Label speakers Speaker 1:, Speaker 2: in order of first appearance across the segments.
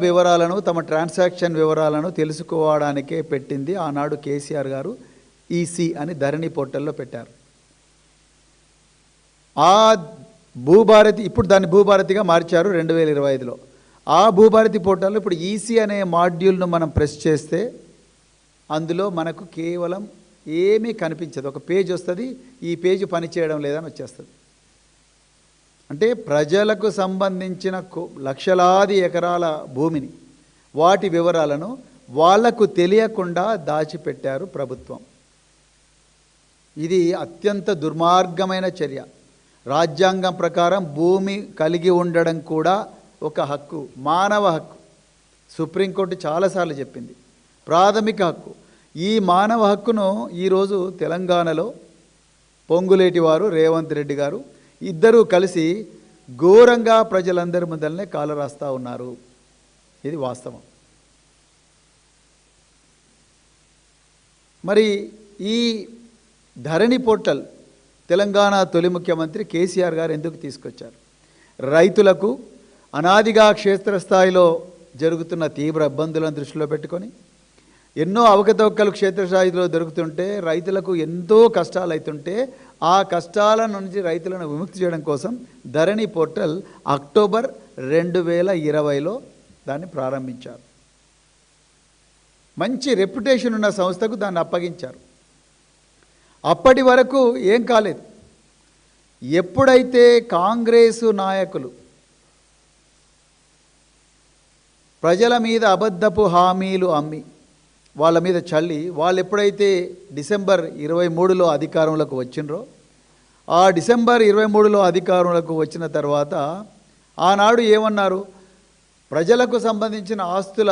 Speaker 1: వివరాలను తమ ట్రాన్సాక్షన్ వివరాలను తెలుసుకోవడానికే పెట్టింది ఆనాడు కేసీఆర్ గారు ఈసీ అని ధరణి పోర్టల్లో పెట్టారు. ఆ భూభారతి ఇప్పుడు దాన్ని భూభారతిగా మార్చారు 2025లో. ఆ భూభారతి పోర్టల్లో ఇప్పుడు ఈసీ అనే మాడ్యూల్ను మనం ప్రెస్ చేస్తే అందులో మనకు కేవలం ఏమీ కనిపించదు. ఒక పేజ్ వస్తుంది, ఈ పేజ్ పనిచేయడం లేదని వచ్చేస్తుంది. అంటే ప్రజలకు సంబంధించిన లక్షలాది ఎకరాల భూమిని, వాటి వివరాలను వాళ్లకు తెలియకుండా దాచిపెట్టారు ప్రభుత్వం. ఇది అత్యంత దుర్మార్గమైన చర్య. రాజ్యాంగం ప్రకారం భూమి కలిగి ఉండడం కూడా ఒక హక్కు, మానవ హక్కు. సుప్రీంకోర్టు చాలాసార్లు చెప్పింది, ప్రాథమిక హక్కు. ఈ మానవ హక్కును ఈరోజు తెలంగాణలో పొంగులేటి వారు, రేవంత్ రెడ్డి గారు ఇద్దరూ కలిసి ఘోరంగా ప్రజలందరి ముందరనే కాలరాస్తా ఉన్నారు. ఇది వాస్తవం. మరి ఈ ధరణి పోర్టల్ తెలంగాణ తొలి ముఖ్యమంత్రి కేసీఆర్ గారు ఎందుకు తీసుకొచ్చారు? రైతులకు అనాదిగా క్షేత్రస్థాయిలో జరుగుతున్న తీవ్ర ఇబ్బందులను దృష్టిలో పెట్టుకొని, ఎన్నో అవకతవకలు క్షేత్రస్థాయిలో దొరుకుతుంటే రైతులకు ఎంతో కష్టాలు అవుతుంటే, ఆ కష్టాల నుంచి రైతులను విముక్తి చేయడం కోసం ధరణి పోర్టల్ అక్టోబర్ 2020లో దాన్ని ప్రారంభించారు. మంచి రెప్యుటేషన్ ఉన్న సంస్థకు దాన్ని అప్పగించారు. అప్పటి వరకు ఏం కాలేదు. ఎప్పుడైతే కాంగ్రెసు నాయకులు ప్రజల మీద అబద్ధపు హామీలు అమ్మి వాళ్ళ మీద చల్లి, వాళ్ళు ఎప్పుడైతే డిసెంబర్ 23లో అధికారంలోకి వచ్చినరో, ఆ డిసెంబర్ 23లో అధికారంలోకి వచ్చిన తర్వాత ఆనాడు ఏమన్నారు? ప్రజలకు సంబంధించిన ఆస్తుల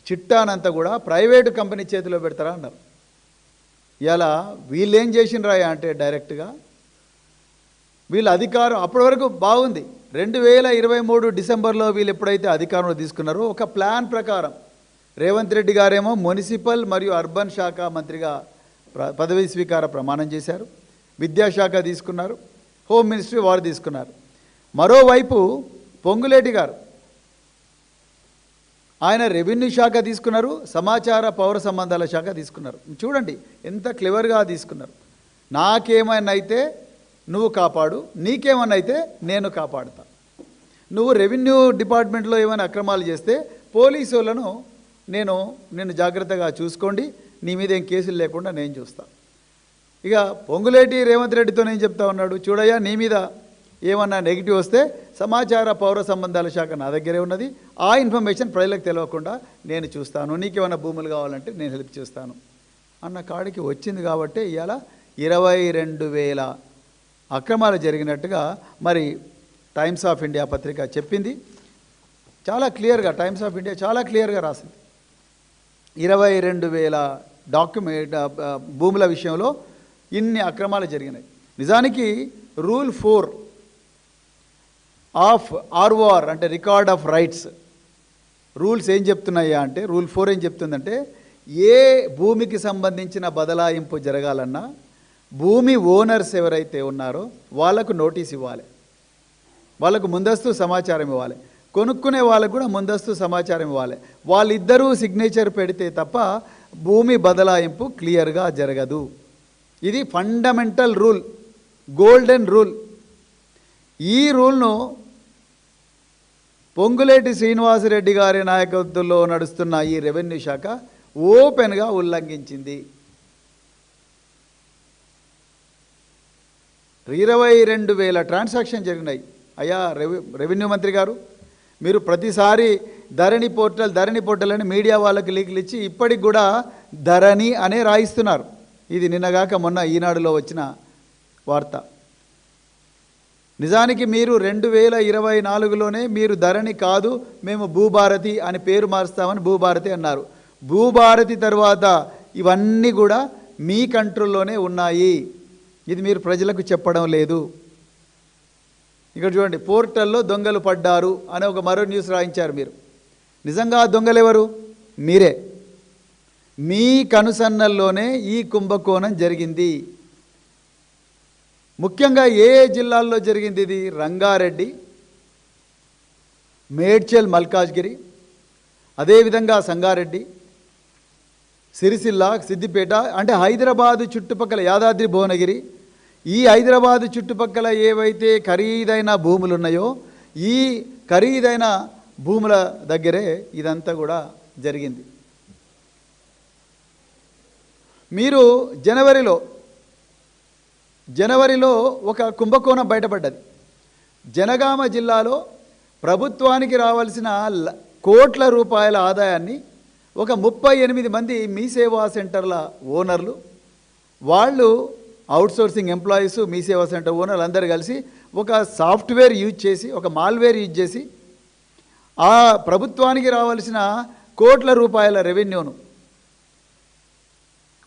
Speaker 1: చిట్టానంతా కూడా ప్రైవేటు కంపెనీ చేతిలో పెడతారా అన్నారు. ఇలా వీళ్ళు ఏం చేసినరా అంటే డైరెక్ట్గా వీళ్ళ అధికారం అప్పటి వరకు బాగుంది. 2023 డిసెంబర్లో వీళ్ళు ఎప్పుడైతే అధికారంలో తీసుకున్నారో, ఒక ప్లాన్ ప్రకారం రేవంత్ రెడ్డి గారేమో మున్సిపల్ మరియు అర్బన్ శాఖ మంత్రిగా పదవీ స్వీకార ప్రమాణం చేశారు. విద్యాశాఖ తీసుకున్నారు, హోమ్ మినిస్ట్రీ వారు తీసుకున్నారు. మరోవైపు పొంగులేటి గారు ఆయన రెవెన్యూ శాఖ తీసుకున్నారు, సమాచార పౌర సంబంధాల శాఖ తీసుకున్నారు. చూడండి ఎంత క్లెవర్గా తీసుకున్నారు. నాకేమైనా అయితే నువ్వు కాపాడు, నీకేమన్నా అయితే నేను కాపాడుతా. నువ్వు రెవెన్యూ డిపార్ట్మెంట్లో ఏమైనా అక్రమాలు చేస్తే పోలీసు వాళ్ళను నేను జాగ్రత్తగా చూసుకోండి, నీ మీద ఏం కేసులు లేకుండా నేను చూస్తా. ఇక పొంగులేటి రేవంత్ రెడ్డితో నేను చెప్తా ఉన్నాడు, చూడయ్యా నీ మీద ఏమన్నా నెగిటివ్ వస్తే సమాచార పౌర సంబంధాల శాఖ నా దగ్గరే ఉన్నది, ఆ ఇన్ఫర్మేషన్ ప్రజలకు తెలియకుండా నేను చూస్తాను, నీకేమైనా భూములు కావాలంటే నేను హెల్ప్ చేస్తాను అన్న కాడికి వచ్చింది. కాబట్టి ఇవాళ 22,000 అక్రమాలు జరిగినట్టుగా మరి టైమ్స్ ఆఫ్ ఇండియా పత్రిక చెప్పింది. చాలా క్లియర్గా టైమ్స్ ఆఫ్ ఇండియా చాలా క్లియర్గా రాసింది. 22,000 భూముల విషయంలో ఇన్ని అక్రమాలు జరిగినాయి. నిజానికి రూల్ 4 ఆఫ్ ఆర్ఓఆర్ అంటే రికార్డ్ ఆఫ్ రైట్స్ రూల్స్ ఏం చెప్తున్నాయా అంటే, రూల్ 4 ఏం చెప్తుందంటే, ఏ భూమికి సంబంధించిన బదలాయింపు జరగాలన్నా భూమి ఓనర్స్ ఎవరైతే ఉన్నారో వాళ్ళకు నోటీస్ ఇవ్వాలి, వాళ్ళకు ముందస్తు సమాచారం ఇవ్వాలి, కొనుక్కునే వాళ్ళకు కూడా ముందస్తు సమాచారం ఇవ్వాలి. వాళ్ళిద్దరూ సిగ్నేచర్ పెడితే తప్ప భూమి బదలాయింపు క్లియర్గా జరగదు. ఇది ఫండమెంటల్ రూల్, గోల్డెన్ రూల్. ఈ రూల్ను పొంగులేటి శ్రీనివాసరెడ్డి గారి నాయకత్వంలో నడుస్తున్న ఈ రెవెన్యూ శాఖ ఓపెన్గా ఉల్లంఘించింది. 22,000 ట్రాన్సాక్షన్ జరిగినాయి. అయ్యా రెవెన్యూ మంత్రి గారు, మీరు ప్రతిసారి ధరణి పోర్టల్ అని మీడియా వాళ్ళకి లీకులు ఇచ్చి ఇప్పటికి కూడా ధరణి అనే రాయిస్తున్నారు. ఇది నిన్నగాక మొన్న ఈనాడులో వచ్చిన వార్త. నిజానికి మీరు 2024లోనే మీరు ధరణి కాదు, మేము భూభారతి అని పేరు మారుస్తామని భూభారతి అన్నారు. భూభారతి తర్వాత ఇవన్నీ కూడా మీ కంట్రోల్లోనే ఉన్నాయి. ఇది మీరు ప్రజలకు చెప్పడం లేదు. ఇక్కడ చూడండి, పోర్టల్లో దొంగలు పడ్డారు అని ఒక మరో న్యూస్ రాయించారు మీరు. నిజంగా దొంగలు ఎవరు? మీరే. మీ కనుసన్నల్లోనే ఈ కుంభకోణం జరిగింది. ముఖ్యంగా ఏ జిల్లాల్లో జరిగింది ఇది? రంగారెడ్డి, మేడ్చల్, మల్కాజ్గిరి, అదేవిధంగా సంగారెడ్డి, సిరిసిల్ల, సిద్దిపేట, అంటే హైదరాబాదు చుట్టుపక్కల యాదాద్రి భువనగిరి, ఈ హైదరాబాదు చుట్టుపక్కల ఏవైతే ఖరీదైన భూములు ఉన్నాయో ఈ ఖరీదైన భూముల దగ్గరే ఇదంతా కూడా జరిగింది. మీరు జనవరిలో ఒక కుంభకోణం బయటపడ్డది. జనగామ జిల్లాలో ప్రభుత్వానికి రావాల్సిన కోట్ల రూపాయల ఆదాయాన్ని ఒక 38 మంది మీ సేవా సెంటర్ల ఓనర్లు, వాళ్ళు అవుట్సోర్సింగ్ ఎంప్లాయీస్, మీ సేవా సెంటర్ ఓనర్లు అందరూ కలిసి ఒక సాఫ్ట్వేర్ యూజ్ చేసి, ఒక మాల్వేర్ యూజ్ చేసి ఆ ప్రభుత్వానికి రావాల్సిన కోట్ల రూపాయల రెవెన్యూను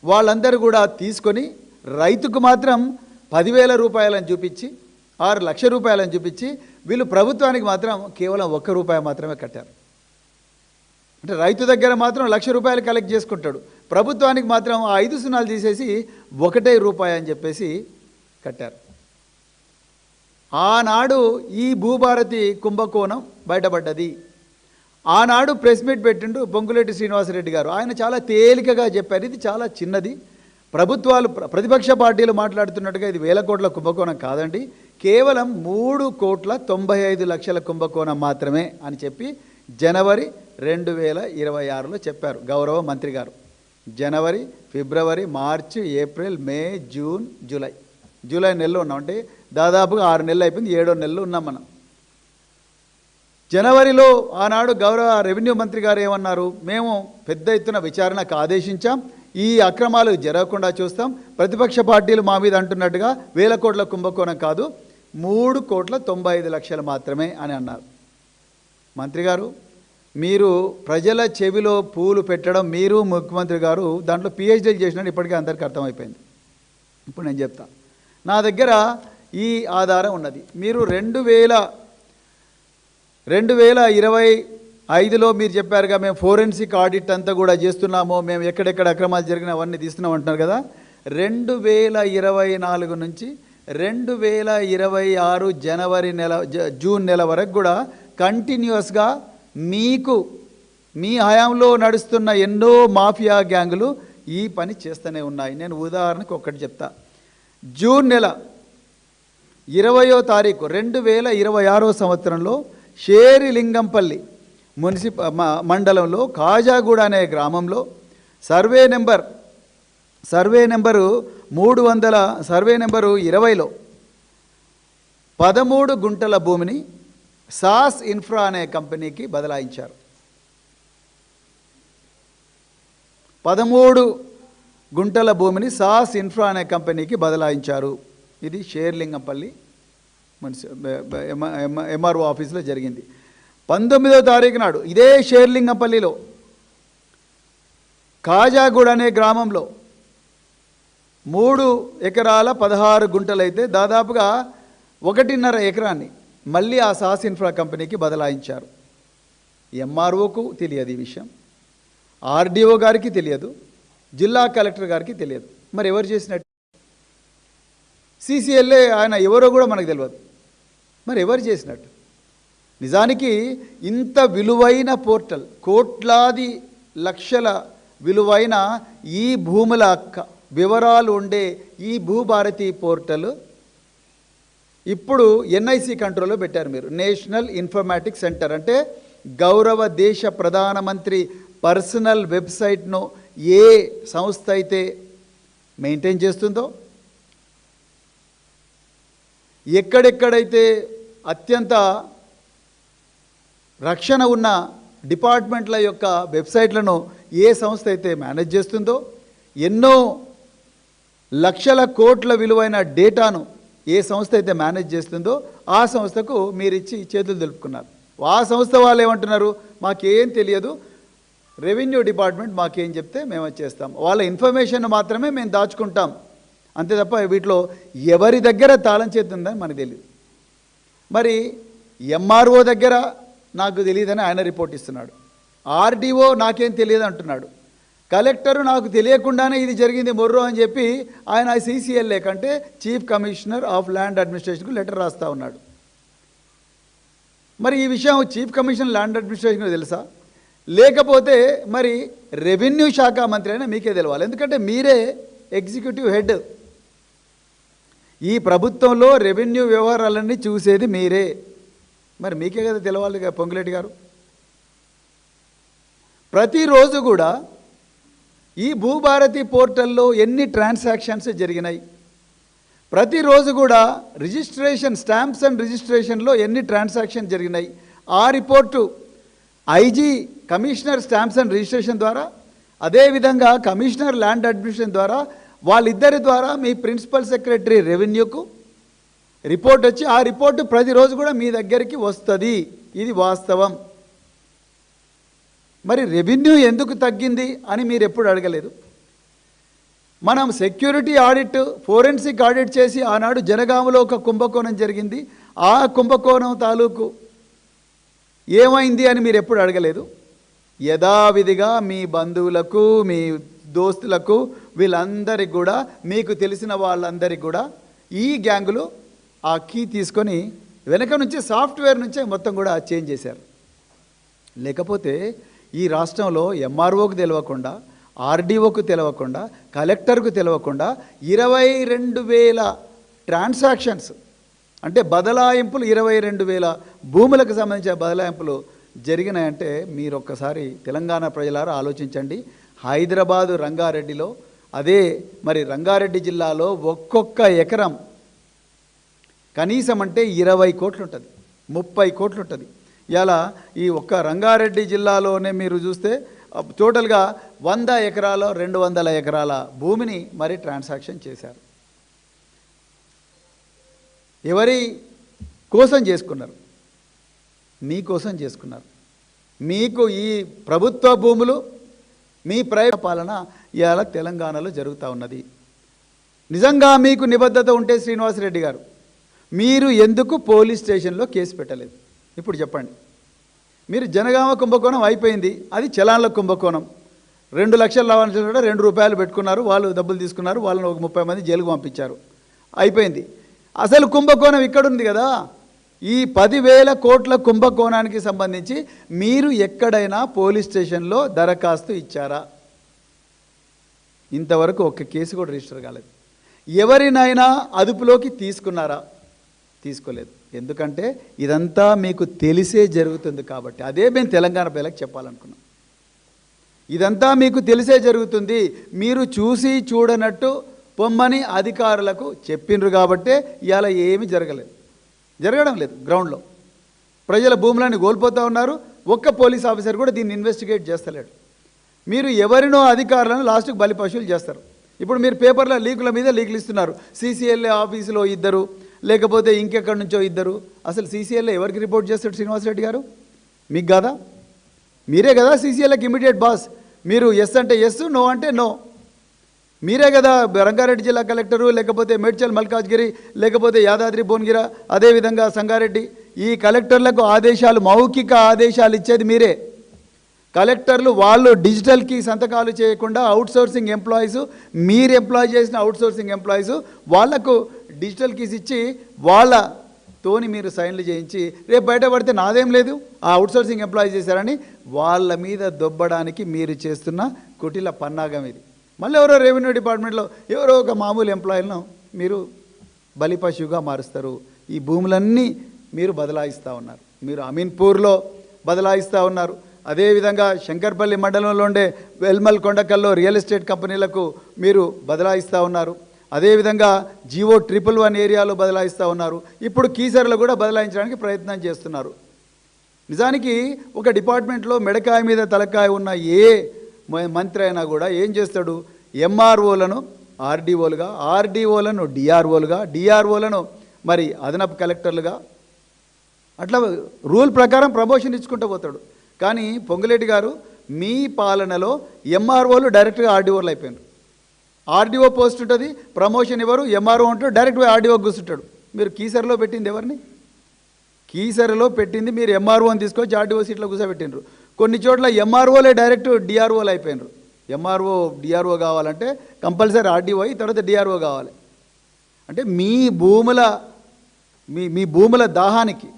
Speaker 1: వాళ్ళందరూ కూడా తీసుకొని రైతుకు మాత్రం 10,000 రూపాయలని చూపించి, 6 లక్షల రూపాయలని చూపించి, వీళ్ళు ప్రభుత్వానికి మాత్రం కేవలం 1 రూపాయి మాత్రమే కట్టారు. అంటే రైతు దగ్గర మాత్రం 1,00,000 రూపాయలు కలెక్ట్ చేసుకుంటాడు, ప్రభుత్వానికి మాత్రం ఆ 5 సున్నాలు తీసేసి 1 రూపాయి అని చెప్పేసి కట్టారు. ఆనాడు ఈ భూభారతి కుంభకోణం బయటపడ్డది. ఆనాడు ప్రెస్ మీట్ పెట్టిండు పొంగులేటి శ్రీనివాసరెడ్డి గారు. ఆయన చాలా తేలికగా చెప్పారు, ఇది చాలా చిన్నది, ప్రభుత్వాలు ప్రతిపక్ష పార్టీలు మాట్లాడుతున్నట్టుగా ఇది 1,000 కోట్ల కుంభకోణం కాదండి, కేవలం 3,95,00,000 కుంభకోణం మాత్రమే అని చెప్పి జనవరి 2026లో చెప్పారు గౌరవ మంత్రి గారు. జనవరి, ఫిబ్రవరి, మార్చి, ఏప్రిల్, మే, జూన్, జూలై నెలలో ఉన్నాం. అంటే దాదాపుగా 6 నెలలు అయిపోయింది, 7వ నెలలో ఉన్నాం మనం. జనవరిలో ఆనాడు గౌరవ రెవెన్యూ మంత్రి గారు ఏమన్నారు, మేము పెద్ద ఎత్తున విచారణకు ఆదేశించాం, ఈ అక్రమాలు జరగకుండా చూస్తాం, ప్రతిపక్ష పార్టీలు మా మీద అంటున్నట్టుగా 1,000 కోట్ల కుంభకోణం కాదు, 3,95,00,000 మాత్రమే అని అన్నారు. మంత్రి గారు, మీరు ప్రజల చెవిలో పూలు పెట్టడం, మీరు ముఖ్యమంత్రి గారు దాంట్లో పిహెచ్డీలు చేసినట్టు ఇప్పటికే అందరికీ అర్థమైపోయింది. ఇప్పుడు నేను చెప్తా, నా దగ్గర ఈ ఆధారం ఉన్నది. మీరు 2025లో మీరు చెప్పారుగా, మేము ఫోరెన్సిక్ ఆడిట్ అంతా కూడా చేస్తున్నాము, మేము ఎక్కడెక్కడ అక్రమాలు జరిగినా అవన్నీ తీస్తున్నాం అంటున్నారు కదా. 2024 నుంచి 2026 జనవరి నెల, జూన్ నెల వరకు కూడా కంటిన్యూస్గా మీకు మీ హయాంలో నడుస్తున్న ఎన్నో మాఫియా గ్యాంగులు ఈ పని చేస్తూనే ఉన్నాయి. నేను ఉదాహరణకు ఒకటి చెప్తా. జూన్ నెల 20వ తారీఖు 2026 సంవత్సరంలో షేరిలింగంపల్లి మండలంలో కాజాగూడ అనే గ్రామంలో సర్వే నెంబరు 20లో 13 గుంటల భూమిని సాస్ ఇన్ఫ్రా అనే కంపెనీకి బదలాయించారు. 13 గుంటల భూమిని సాస్ ఇన్ఫ్రా అనే కంపెనీకి బదలాయించారు. ఇది షేర్లింగంపల్లి ఎంఆర్ఓ ఆఫీసులో జరిగింది. 19వ తారీఖు నాడు ఇదే షేర్లింగంపల్లిలో కాజాగూడ అనే గ్రామంలో 3 ఎకరాల 16 గుంటలైతే దాదాపుగా 1.5 ఎకరాన్ని మళ్ళీ ఆ సాస్ ఇన్ఫ్రా కంపెనీకి బదలాయించారు. ఎంఆర్ఓకు తెలియదు ఈ విషయం, ఆర్డీఓ గారికి తెలియదు, జిల్లా కలెక్టర్ గారికి తెలియదు. మరి ఎవరు చేసినట్టు? సీసీఎల్ఏ ఆయన ఎవరో కూడా మనకు తెలియదు. మరి ఎవరు చేసినట్టు? నిజానికి ఇంత విలువైన పోర్టల్, కోట్లాది లక్షల విలువైన ఈ భూముల వివరాలు ఉండే ఈ భూభారతి పోర్టల్ ఇప్పుడు ఎన్ఐసి కంట్రోల్లో పెట్టారు. మీరు నేషనల్ ఇన్ఫర్మాటిక్స్ సెంటర్ అంటే గౌరవ దేశ ప్రధానమంత్రి పర్సనల్ వెబ్సైట్ను ఏ సంస్థ అయితే మెయింటైన్ చేస్తుందో, ఎక్కడెక్కడైతే అత్యంత రక్షణ ఉన్న డిపార్ట్మెంట్ల యొక్క వెబ్సైట్లను ఏ సంస్థ అయితే మేనేజ్ చేస్తుందో, ఎన్నో లక్షల కోట్ల విలువైన డేటాను ఏ సంస్థ అయితే మేనేజ్ చేస్తుందో ఆ సంస్థకు మీరిచ్చి చేతులు దులుపుకున్నారు. ఆ సంస్థ వాళ్ళు ఏమంటున్నారు, మాకేం తెలియదు, రెవెన్యూ డిపార్ట్మెంట్ మాకేం చెప్తే మేము చేస్తాం, వాళ్ళ ఇన్ఫర్మేషన్ మాత్రమే మేము దాచుకుంటాం, అంతే తప్ప వీటిలో ఎవరి దగ్గర తాళం చేతుందని మనకు తెలియదు. మరి ఎంఆర్ఓ దగ్గర నాకు తెలియదని ఆయన రిపోర్ట్ ఇస్తున్నాడు, ఆర్డీఓ నాకేం తెలియదు అంటున్నాడు, కలెక్టరు నాకు తెలియకుండానే ఇది జరిగింది మొర్రో అని చెప్పి ఆయన సీసీఎల్ఏ కంటే చీఫ్ కమిషనర్ ఆఫ్ ల్యాండ్ అడ్మినిస్ట్రేషన్కు లెటర్ రాస్తూ ఉన్నాడు. మరి ఈ విషయం చీఫ్ కమిషనర్ ల్యాండ్ అడ్మినిస్ట్రేషన్కు తెలుసా? లేకపోతే మరి రెవెన్యూ శాఖ మంత్రి అయినా మీకే తెలవాలి, ఎందుకంటే మీరే ఎగ్జిక్యూటివ్ హెడ్. ఈ ప్రభుత్వంలో రెవెన్యూ వ్యవహారాలన్నీ చూసేది మీరే, మరి మీకే కదా తెలవాలి పొంగులేటి గారు. ప్రతిరోజు కూడా ఈ భూభారతి పోర్టల్లో ఎన్ని ట్రాన్సాక్షన్స్ జరిగినాయి, ప్రతిరోజు కూడా రిజిస్ట్రేషన్ స్టాంప్స్ అండ్ రిజిస్ట్రేషన్లో ఎన్ని ట్రాన్సాక్షన్ జరిగినాయి, ఆ report IG commissioner stamps and registration ద్వారా, అదేవిధంగా కమిషనర్ ల్యాండ్ అడ్మినిస్ట్రేషన్ ద్వారా, వాళ్ళిద్దరి ద్వారా మీ ప్రిన్సిపల్ సెక్రటరీ రెవెన్యూకు రిపోర్ట్ వచ్చి ఆ రిపోర్టు ప్రతిరోజు కూడా మీ దగ్గరికి వస్తుంది. ఇది వాస్తవం. మరి రెవెన్యూ ఎందుకు తగ్గింది అని మీరు ఎప్పుడు అడగలేదు. మనం సెక్యూరిటీ ఆడిట్, ఫోరెన్సిక్ ఆడిట్ చేసి ఆనాడు జనగామలో ఒక కుంభకోణం జరిగింది, ఆ కుంభకోణం తాలూకు ఏమైంది అని మీరు ఎప్పుడు అడగలేదు. యథావిధిగా మీ బంధువులకు, మీ దోస్తులకు, వీళ్ళందరికీ కూడా, మీకు తెలిసిన వాళ్ళందరికీ కూడా ఈ గ్యాంగులు ఆ కీ తీసుకొని వెనక నుంచి సాఫ్ట్వేర్ నుంచే మొత్తం కూడా చేంజ్ చేశారు. లేకపోతే ఈ రాష్ట్రంలో ఎంఆర్ఓకు తెలియకుండా, ఆర్డీఓకు తెలియకుండా, కలెక్టర్కు తెలియకుండా 22,000 ట్రాన్సాక్షన్స్ అంటే బదలాయింపులు, 22,000 భూములకు సంబంధించిన బదలాయింపులు జరిగినాయంటే మీరు ఒక్కసారి తెలంగాణ ప్రజలారా ఆలోచించండి. హైదరాబాదు రంగారెడ్డిలో, అదే మరి రంగారెడ్డి జిల్లాలో ఒక్కొక్క ఎకరం కనీసం అంటే 20 కోట్లు ఉంటుంది, 30 కోట్లు ఉంటుంది. ఇలా ఈ ఒక్క రంగారెడ్డి జిల్లాలోనే మీరు చూస్తే టోటల్గా 100 ఎకరాలు, 200 ఎకరాల భూమిని మరి ట్రాన్సాక్షన్ చేశారు. ఎవరి కోసం చేసుకున్నారు? మీకోసం చేసుకున్నారు. మీకు ఈ ప్రభుత్వ భూములు, మీ ప్రైవేట్ పాలన ఇవాళ తెలంగాణలో జరుగుతూ ఉన్నది. నిజంగా మీకు నిబద్ధత ఉంటే శ్రీనివాసరెడ్డి గారు, మీరు ఎందుకు పోలీస్ స్టేషన్లో కేసు పెట్టలేదు? ఇప్పుడు చెప్పండి. మీరు జనగామ కుంభకోణం అయిపోయింది, అది చలాన్ల కుంభకోణం. 2 లక్షల లావాదేవీలు కూడా 2 రూపాయలు పెట్టుకున్నారు, వాళ్ళు డబ్బులు తీసుకున్నారు, వాళ్ళని ఒక 30 మంది జైలుకు పంపించారు, అయిపోయింది. అసలు కుంభకోణం ఇక్కడుంది కదా. ఈ 10,000 కోట్ల కుంభకోణానికి సంబంధించి మీరు ఎక్కడైనా పోలీస్ స్టేషన్లో దరఖాస్తు ఇచ్చారా? ఇంతవరకు ఒక్క కేసు కూడా రిజిస్టర్ కాలేదు. ఎవరినైనా అదుపులోకి తీసుకున్నారా? తీసుకోలేదు. ఎందుకంటే ఇదంతా మీకు తెలిసే జరుగుతుంది కాబట్టి. అదే మేము తెలంగాణ ప్రజలకు చెప్పాలనుకున్నాం. ఇదంతా మీకు తెలిసే జరుగుతుంది, మీరు చూసి చూడనట్టు పొమ్మని అధికారులకు చెప్పిండ్రు కాబట్టే ఇవాళ ఏమీ జరగడం లేదు. గ్రౌండ్లో ప్రజల భూములని కోల్పోతూ ఉన్నారు. ఒక్క పోలీస్ ఆఫీసర్ కూడా దీన్ని ఇన్వెస్టిగేట్ చేస్తలేడు. మీరు ఎవరినో అధికారులను లాస్ట్కి బలిపశువులు చేస్తారు. ఇప్పుడు మీరు పేపర్ల లీకుల మీద లీకులు ఇస్తున్నారు. సీసీఎల్ఏ ఆఫీసులో 2, లేకపోతే ఇంకెక్కడి నుంచో 2. అసలు సీసీఎల్ఏ ఎవరికి రిపోర్ట్ చేస్తాడు శ్రీనివాసరెడ్డి గారు? మీకు కాదా? మీరే కదా సీసీఎల్ఏకి ఇమీడియట్ బాస్. మీరు ఎస్ అంటే ఎస్, నో అంటే నో. మీరే కదా రంగారెడ్డి జిల్లా కలెక్టరు, లేకపోతే మేడ్చల్ మల్కాజ్గిరి, లేకపోతే యాదాద్రి భువనగిరి, అదేవిధంగా సంగారెడ్డి, ఈ కలెక్టర్లకు ఆదేశాలు, మౌఖిక ఆదేశాలు ఇచ్చేది మీరే. కలెక్టర్లు వాళ్ళు డిజిటల్కి సంతకాలు చేయకుండా అవుట్సోర్సింగ్ ఎంప్లాయీస్, మీరు ఎంప్లాయ్ చేసిన అవుట్సోర్సింగ్ ఎంప్లాయీస్ వాళ్లకు డిజిటల్ కీస్ ఇచ్చి వాళ్ళతోని మీరు సైన్లు చేయించి రేపు బయటపడితే నాదేం లేదు, ఆ అవుట్సోర్సింగ్ ఎంప్లాయీ చేశారని వాళ్ళ మీద దొబ్బడానికి మీరు చేస్తున్న కుటిల పన్నాగం ఇది. మళ్ళీ ఎవరో రెవెన్యూ డిపార్ట్మెంట్లో ఎవరో ఒక మామూలు ఎంప్లాయీలను మీరు బలిపశువుగా మారుస్తారు. ఈ భూములన్నీ మీరు బదలాయిస్తూ ఉన్నారు. మీరు అమీన్పూర్లో బదలాయిస్తూ ఉన్నారు. అదేవిధంగా శంకర్పల్లి మండలంలో ఉండే వెల్మల్ కొండకల్లో రియల్ ఎస్టేట్ కంపెనీలకు మీరు బదలాయిస్తూ ఉన్నారు. అదేవిధంగా జియో 111 ఏరియాలో బదలాయిస్తూ ఉన్నారు. ఇప్పుడు కీసర్లో కూడా బదలాయించడానికి ప్రయత్నం చేస్తున్నారు. నిజానికి ఒక డిపార్ట్మెంట్లో మెడకాయ మీద తలకాయ ఉన్న ఏ మంత్రి అయినా కూడా ఏం చేస్తాడు? ఎంఆర్ఓలను ఆర్డీఓలుగా, ఆర్డీఓలను డిఆర్ఓలుగా, డిఆర్ఓలను మరి అదనపు కలెక్టర్లుగా అట్లా రూల్ ప్రకారం ప్రమోషన్ ఇచ్చుకుంటూ పోతాడు. కానీ పొంగులేటి గారు మీ పాలనలో ఎంఆర్ఓలు డైరెక్ట్గా ఆర్డీఓలు అయిపోయినారు. ఆర్డీఓ పోస్ట్ ఉంటుంది, ప్రమోషన్ ఇవ్వరు, ఎంఆర్ఓ ఉంటాడు, డైరెక్ట్గా ఆర్డీఓ కూర్చుంటాడు. మీరు కీసర్లో పెట్టింది ఎవరిని? కీసర్లో పెట్టింది మీరు ఎంఆర్ఓని తీసుకొచ్చి ఆర్డీఓ సీట్లో కూర్చోబెట్టినరు. కొన్ని చోట్ల ఎంఆర్ఓలే డైరెక్ట్ డిఆర్ఓలు అయిపోయినారు. ఎంఆర్ఓ డిఆర్ఓ కావాలంటే కంపల్సరీ ఆర్డీఓ అయ్యి తర్వాత డిఆర్ఓ కావాలి. అంటే మీ భూముల దాహానికి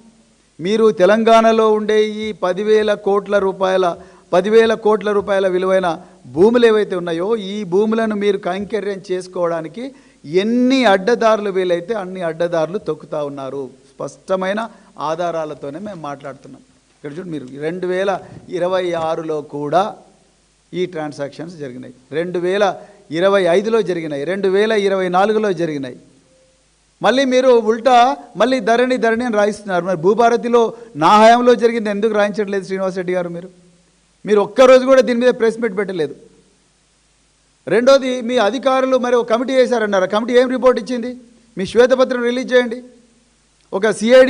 Speaker 1: మీరు తెలంగాణలో ఉండే ఈ 10,000 కోట్ల రూపాయల 10,000 కోట్ల రూపాయల విలువైన భూములు ఏవైతే ఉన్నాయో ఈ భూములను మీరు కైంకర్యం చేసుకోవడానికి ఎన్ని అడ్డదారులు వీలైతే అన్ని అడ్డదారులు తొక్కుతా ఉన్నారు. స్పష్టమైన ఆధారాలతోనే మేము మాట్లాడుతున్నాం. ఇక్కడ చూడండి మీరు 2026లో కూడా ఈ ట్రాన్సాక్షన్స్ జరిగినాయి, 2025లో జరిగినాయి, 2024లో జరిగినాయి. మళ్ళీ మీరు ఉల్టా మళ్ళీ ధరణి అని రాయిస్తున్నారు. మరి భూభారతిలో నా హయాంలో జరిగింది ఎందుకు రాయించట్లేదు శ్రీనివాసరెడ్డి గారు? మీరు ఒక్కరోజు కూడా దీని మీద ప్రెస్ మీట్ పెట్టలేదు. రెండోది, మీ అధికారులు మరి ఒక కమిటీ వేశారన్నారు. కమిటీ ఏం రిపోర్ట్ ఇచ్చింది? మీ శ్వేతపత్రం రిలీజ్ చేయండి. ఒక సిఐడి